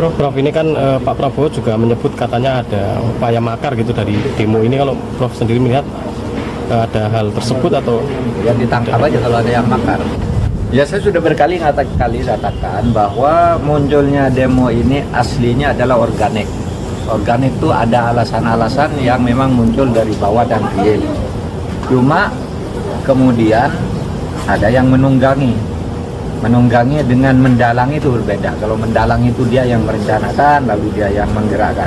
Prof, ini kan Pak Prabowo juga menyebut katanya ada upaya makar gitu dari demo ini. Kalau Prof sendiri melihat ada hal tersebut atau Ya ditangkap aja kalau ada yang makar. Ya saya sudah berkali-kali katakan bahwa munculnya demo ini aslinya adalah organik. Organik itu ada alasan-alasan yang memang muncul dari bawah dan real. Cuma kemudian ada yang menunggangi. Menunggangi dengan mendalang itu berbeda. Kalau mendalang itu dia yang merencanakan, lalu dia yang menggerakkan.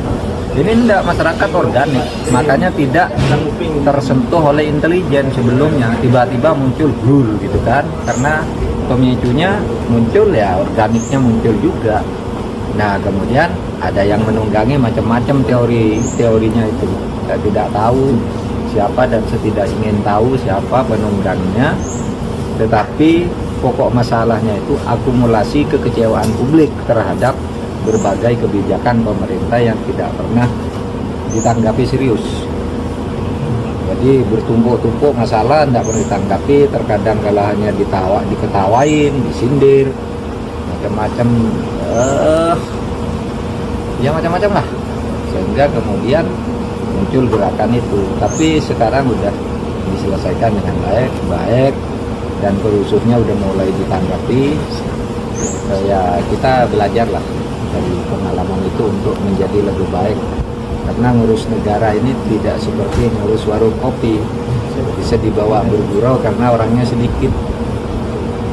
Ini tidak, masyarakat organik, makanya tidak tersentuh oleh intelijen sebelumnya. Tiba-tiba muncul brul gitu kan, karena pemicunya muncul ya organiknya muncul juga. Nah kemudian ada yang menunggangi macam-macam teorinya itu. Saya tidak tahu siapa dan saya tidak ingin tahu siapa penungganginya, tetapi pokok masalahnya itu akumulasi kekecewaan publik terhadap berbagai kebijakan pemerintah yang tidak pernah ditanggapi serius. Jadi bertumpuk-tumpuk masalah tidak pernah ditanggapi, terkadang kalau hanya diketawain, disindir, macam-macam, ya macam-macam lah. Sehingga kemudian muncul gerakan itu. Tapi sekarang udah diselesaikan dengan baik, dan perusuhnya udah mulai ditanggapi. Ya kita belajar lah dari pengalaman itu untuk menjadi lebih baik, karena ngurus negara ini tidak seperti ngurus warung kopi, bisa dibawa bergurau karena orangnya sedikit,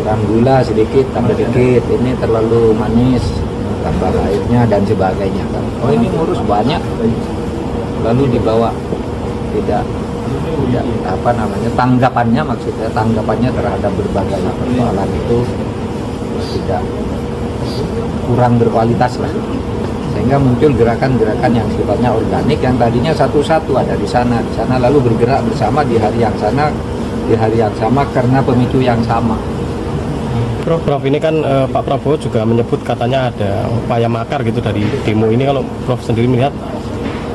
kurang gula sedikit, tambah dikit, ini terlalu manis, tambah airnya dan sebagainya kan. Oh ini ngurus banyak, lalu dibawa tidak apa namanya, tanggapannya, maksudnya tanggapannya terhadap berbagai persoalan itu tidak, kurang berkualitas lah, sehingga muncul gerakan-gerakan yang sifatnya organik yang tadinya satu-satu ada di sana lalu bergerak bersama di hari yang sama karena pemicu yang sama. Prof, ini kan Pak Prabowo juga menyebut katanya ada upaya makar gitu dari demo ini. Kalau Prof sendiri melihat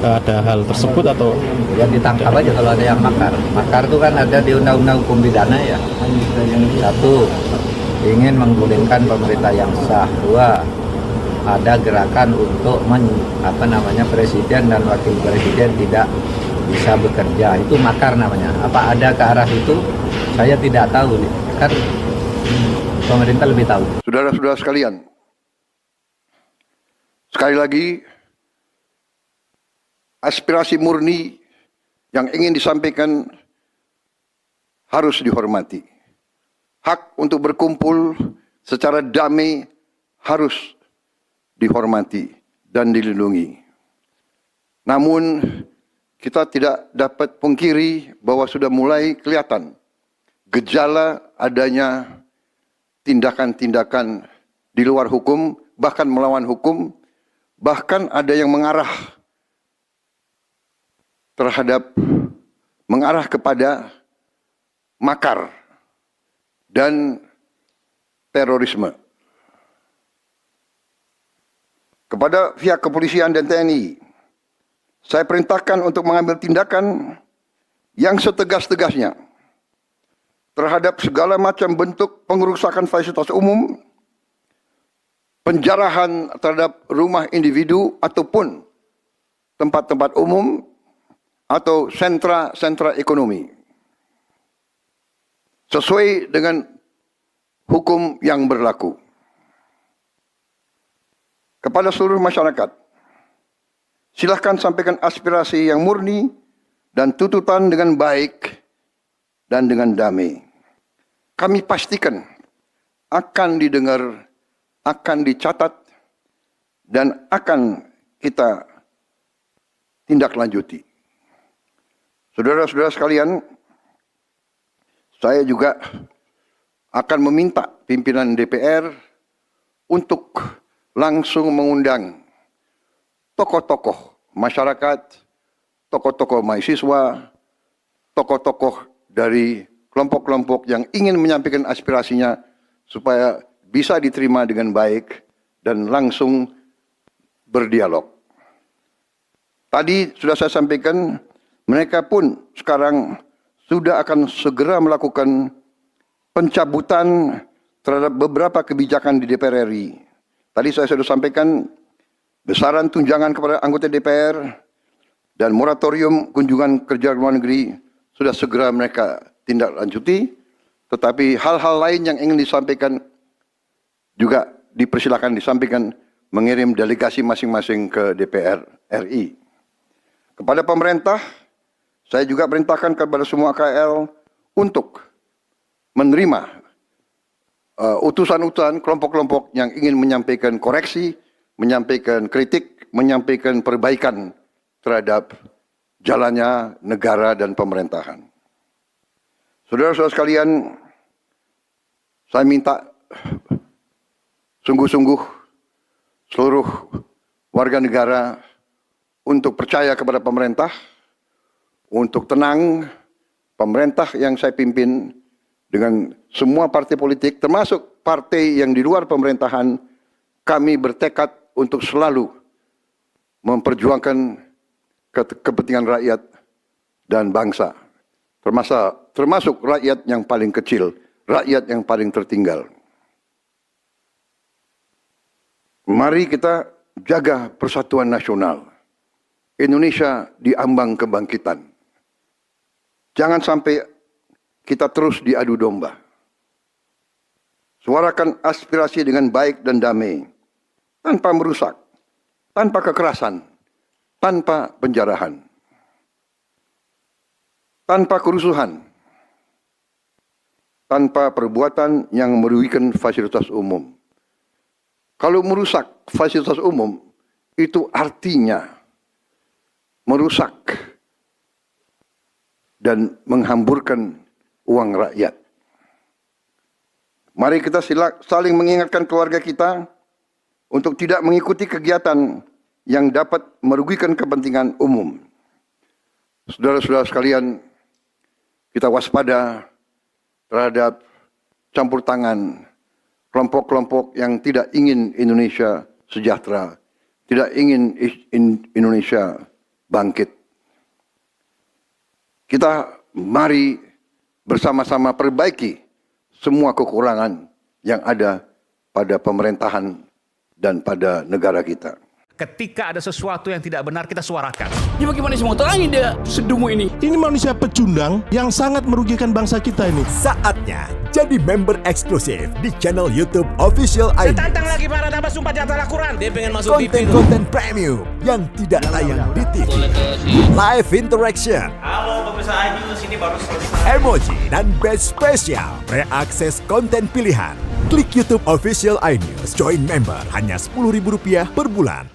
ada hal tersebut atau Ya ditangkap aja kalau ada yang makar. Makar itu kan ada di undang-undang hukum pidana ya. Satu, ingin menggulingkan pemerintah yang sah. Dua, ada gerakan untuk presiden dan wakil presiden tidak bisa bekerja. Itu makar namanya. Apa ada ke arah itu? Saya tidak tahu nih. Kan pemerintah lebih tahu. Saudara-saudara sekalian, sekali lagi, aspirasi murni yang ingin disampaikan harus dihormati. Hak untuk berkumpul secara damai harus dihormati dan dilindungi. Namun, kita tidak dapat pungkiri bahwa sudah mulai kelihatan gejala adanya tindakan-tindakan di luar hukum, bahkan melawan hukum, bahkan ada yang mengarah kepada makar dan terorisme. Kepada pihak kepolisian dan TNI, saya perintahkan untuk mengambil tindakan yang setegas-tegasnya terhadap segala macam bentuk pengerusakan fasilitas umum, penjarahan terhadap rumah individu ataupun tempat-tempat umum atau sentra-sentra ekonomi, sesuai dengan hukum yang berlaku. Kepada seluruh masyarakat, silahkan sampaikan aspirasi yang murni dan tuntutan dengan baik dan dengan damai. Kami pastikan akan didengar, akan dicatat, dan akan kita tindak lanjuti. Saudara-saudara sekalian, saya juga akan meminta pimpinan DPR untuk langsung mengundang tokoh-tokoh masyarakat, tokoh-tokoh mahasiswa, tokoh-tokoh dari kelompok-kelompok yang ingin menyampaikan aspirasinya supaya bisa diterima dengan baik dan langsung berdialog. Tadi sudah saya sampaikan, mereka pun sekarang sudah akan segera melakukan pencabutan terhadap beberapa kebijakan di DPR RI. Tadi saya sudah sampaikan besaran tunjangan kepada anggota DPR, dan moratorium kunjungan kerja luar negeri sudah segera mereka tindak lanjuti. Tetapi hal-hal lain yang ingin disampaikan juga dipersilakan disampaikan mengirim delegasi masing-masing ke DPR RI. Kepada pemerintah, saya juga perintahkan kepada semua KL untuk menerima utusan-utusan kelompok-kelompok yang ingin menyampaikan koreksi, menyampaikan kritik, menyampaikan perbaikan terhadap jalannya negara dan pemerintahan. Saudara-saudara sekalian, saya minta sungguh-sungguh seluruh warga negara untuk percaya kepada pemerintah, untuk tenang. Pemerintah yang saya pimpin dengan semua partai politik, termasuk partai yang di luar pemerintahan, kami bertekad untuk selalu memperjuangkan kepentingan rakyat dan bangsa, termasuk rakyat yang paling kecil, rakyat yang paling tertinggal. Mari kita jaga persatuan nasional. Indonesia diambang kebangkitan. Jangan sampai kita terus diadu domba. Suarakan aspirasi dengan baik dan damai, tanpa merusak, tanpa kekerasan, tanpa penjarahan, tanpa kerusuhan, tanpa perbuatan yang merugikan fasilitas umum. Kalau merusak fasilitas umum, itu artinya merusak dan menghamburkan uang rakyat. Mari kita saling mengingatkan keluarga kita untuk tidak mengikuti kegiatan yang dapat merugikan kepentingan umum. Saudara-saudara sekalian, kita waspada terhadap campur tangan kelompok-kelompok yang tidak ingin Indonesia sejahtera, tidak ingin Indonesia bangkit. Kita mari bersama-sama perbaiki semua kekurangan yang ada pada pemerintahan dan pada negara kita. Ketika ada sesuatu yang tidak benar, kita suarakan. Ya bagaimana semua terangin dia sedungu ini? Ini manusia pecundang yang sangat merugikan bangsa kita ini. Saatnya jadi member eksklusif di channel YouTube Official iNews. Tantang lagi para tambah sumpah di atas Al-Quran. Dia pengen masuk TV. Konten-konten premium yang tidak tayang di TV. Live interaction. Halo pemirsa iNews, ini baru selesai. Emoji dan badge spesial. Reakses konten pilihan. Klik YouTube Official iNews. Join member hanya Rp10.000 per bulan.